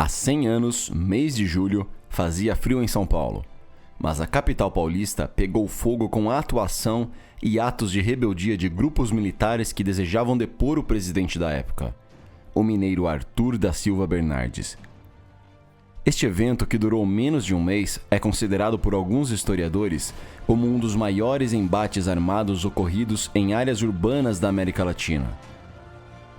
Há 100 anos, mês de julho, fazia frio em São Paulo. Mas a capital paulista pegou fogo com a atuação e atos de rebeldia de grupos militares que desejavam depor o presidente da época, o mineiro Arthur da Silva Bernardes. Este evento, que durou menos de um mês, é considerado por alguns historiadores como um dos maiores embates armados ocorridos em áreas urbanas da América Latina.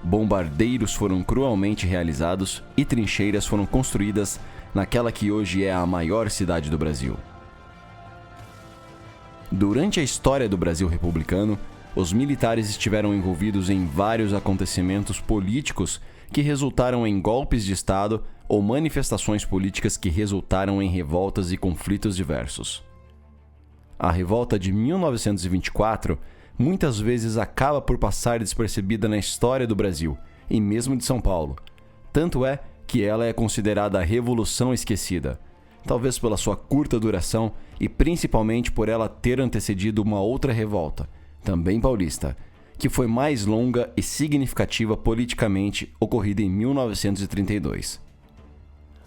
Bombardeiros foram cruelmente realizados e trincheiras foram construídas naquela que hoje é a maior cidade do Brasil. Durante a história do Brasil republicano, os militares estiveram envolvidos em vários acontecimentos políticos que resultaram em golpes de Estado ou manifestações políticas que resultaram em revoltas e conflitos diversos. A revolta de 1924 muitas vezes acaba por passar despercebida na história do Brasil e mesmo de São Paulo. Tanto é que ela é considerada a Revolução Esquecida, talvez pela sua curta duração e principalmente por ela ter antecedido uma outra revolta, também paulista, que foi mais longa e significativa politicamente, ocorrida em 1932.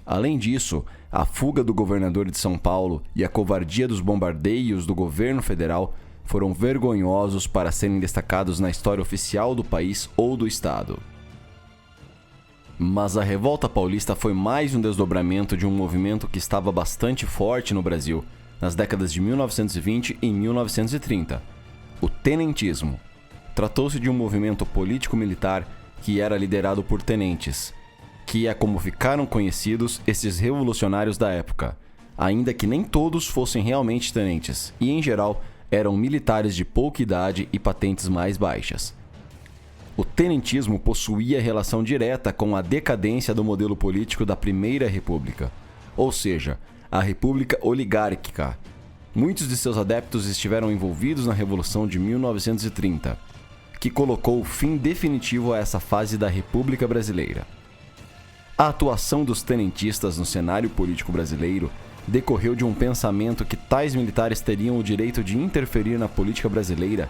Além disso, a fuga do governador de São Paulo e a covardia dos bombardeios do governo federal foram vergonhosos para serem destacados na história oficial do país ou do estado. Mas a Revolta Paulista foi mais um desdobramento de um movimento que estava bastante forte no Brasil nas décadas de 1920 e 1930, o tenentismo. Tratou-se de um movimento político-militar que era liderado por tenentes, que é como ficaram conhecidos esses revolucionários da época, ainda que nem todos fossem realmente tenentes, e em geral eram militares de pouca idade e patentes mais baixas. O tenentismo possuía relação direta com a decadência do modelo político da Primeira República, ou seja, a República Oligárquica. Muitos de seus adeptos estiveram envolvidos na Revolução de 1930, que colocou o fim definitivo a essa fase da República Brasileira. A atuação dos tenentistas no cenário político brasileiro decorreu de um pensamento que tais militares teriam o direito de interferir na política brasileira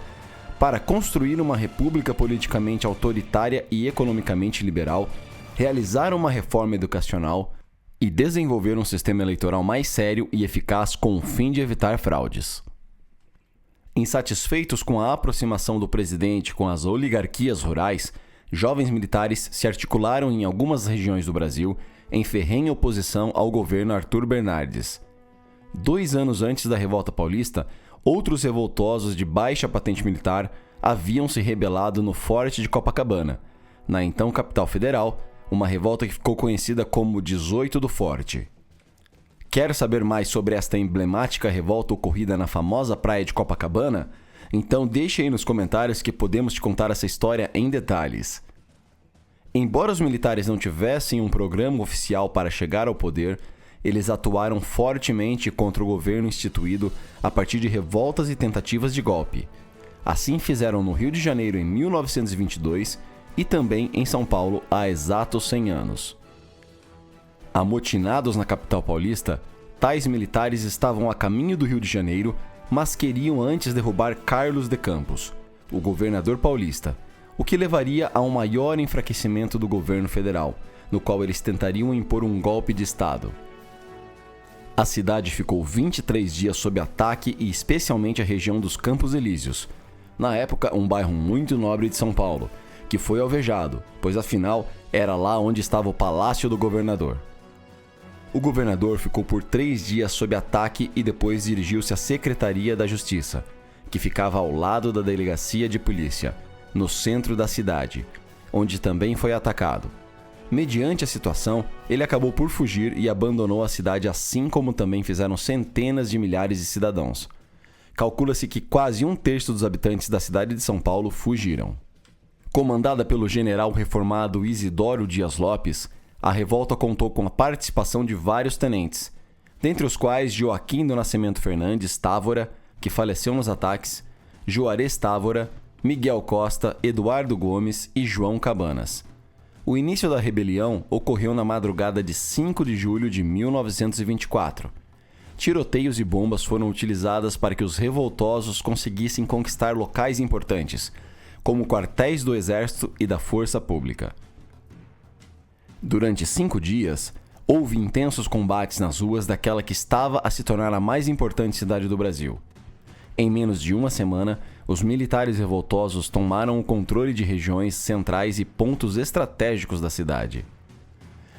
para construir uma república politicamente autoritária e economicamente liberal, realizar uma reforma educacional e desenvolver um sistema eleitoral mais sério e eficaz com o fim de evitar fraudes. Insatisfeitos com a aproximação do presidente com as oligarquias rurais, jovens militares se articularam em algumas regiões do Brasil em ferrenha oposição ao governo Arthur Bernardes. 2 anos antes da Revolta Paulista, outros revoltosos de baixa patente militar haviam se rebelado no Forte de Copacabana, na então capital federal, uma revolta que ficou conhecida como 18 do Forte. Quer saber mais sobre esta emblemática revolta ocorrida na famosa praia de Copacabana? Então deixe aí nos comentários que podemos te contar essa história em detalhes. Embora os militares não tivessem um programa oficial para chegar ao poder, eles atuaram fortemente contra o governo instituído a partir de revoltas e tentativas de golpe. Assim fizeram no Rio de Janeiro em 1922 e também em São Paulo há exatos 100 anos. Amotinados na capital paulista, tais militares estavam a caminho do Rio de Janeiro, mas queriam antes derrubar Carlos de Campos, o governador paulista, o que levaria a um maior enfraquecimento do governo federal, no qual eles tentariam impor um golpe de Estado. A cidade ficou 23 dias sob ataque e especialmente a região dos Campos Elíseos, na época um bairro muito nobre de São Paulo, que foi alvejado, pois afinal era lá onde estava o palácio do governador. O governador ficou por 3 dias sob ataque e depois dirigiu-se à Secretaria da Justiça, que ficava ao lado da delegacia de polícia, no centro da cidade, onde também foi atacado. Mediante a situação, ele acabou por fugir e abandonou a cidade, assim como também fizeram centenas de milhares de cidadãos. Calcula-se que quase 1/3 dos habitantes da cidade de São Paulo fugiram. Comandada pelo general reformado Isidoro Dias Lopes, a revolta contou com a participação de vários tenentes, dentre os quais Joaquim do Nascimento Fernandes Távora, que faleceu nos ataques, Juarez Távora, Miguel Costa, Eduardo Gomes e João Cabanas. O início da rebelião ocorreu na madrugada de 5 de julho de 1924. Tiroteios e bombas foram utilizadas para que os revoltosos conseguissem conquistar locais importantes, como quartéis do Exército e da Força Pública. Durante 5 dias, Houve intensos combates nas ruas daquela que estava a se tornar a mais importante cidade do Brasil. Em menos de uma semana, os militares revoltosos tomaram o controle de regiões centrais e pontos estratégicos da cidade.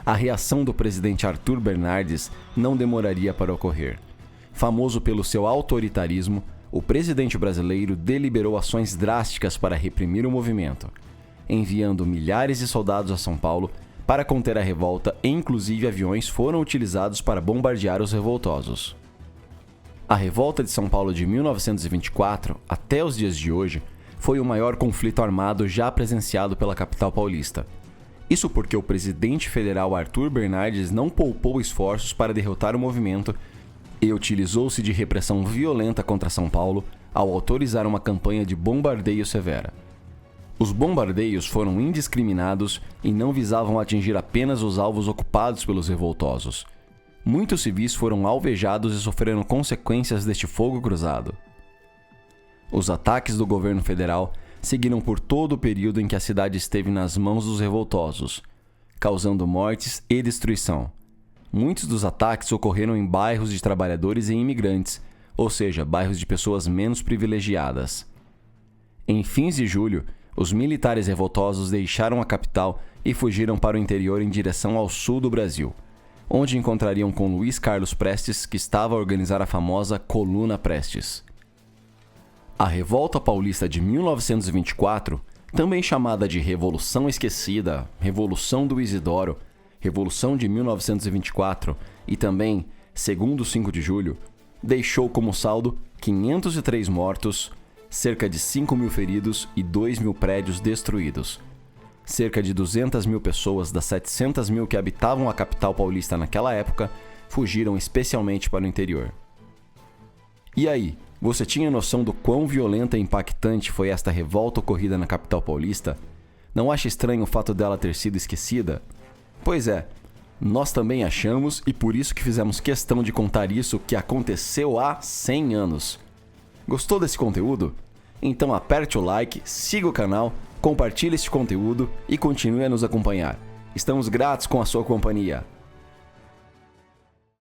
A reação do presidente Arthur Bernardes não demoraria para ocorrer. Famoso pelo seu autoritarismo, o presidente brasileiro deliberou ações drásticas para reprimir o movimento, enviando milhares de soldados a São Paulo para conter a revolta e inclusive aviões foram utilizados para bombardear os revoltosos. A revolta de São Paulo de 1924, até os dias de hoje, foi o maior conflito armado já presenciado pela capital paulista. Isso porque o presidente federal Arthur Bernardes não poupou esforços para derrotar o movimento e utilizou-se de repressão violenta contra São Paulo ao autorizar uma campanha de bombardeio severa. Os bombardeios foram indiscriminados e não visavam atingir apenas os alvos ocupados pelos revoltosos. Muitos civis foram alvejados e sofreram consequências deste fogo cruzado. Os ataques do governo federal seguiram por todo o período em que a cidade esteve nas mãos dos revoltosos, causando mortes e destruição. Muitos dos ataques ocorreram em bairros de trabalhadores e imigrantes, ou seja, bairros de pessoas menos privilegiadas. Em fins de julho, os militares revoltosos deixaram a capital e fugiram para o interior em direção ao sul do Brasil, onde encontrariam com Luiz Carlos Prestes, que estava a organizar a famosa Coluna Prestes. A Revolta Paulista de 1924, também chamada de Revolução Esquecida, Revolução do Isidoro, Revolução de 1924 e também Segundo 5 de Julho, deixou como saldo 503 mortos, cerca de 5.000 feridos e 2.000 prédios destruídos. Cerca de 200.000 pessoas das 700.000 que habitavam a capital paulista naquela época fugiram especialmente para o interior. E aí, você tinha noção do quão violenta e impactante foi esta revolta ocorrida na capital paulista? Não acha estranho o fato dela ter sido esquecida? Pois é, nós também achamos e por isso que fizemos questão de contar isso que aconteceu há 100 anos. Gostou desse conteúdo? Então aperte o like, siga o canal, compartilhe este conteúdo e continue a nos acompanhar. Estamos gratos com a sua companhia.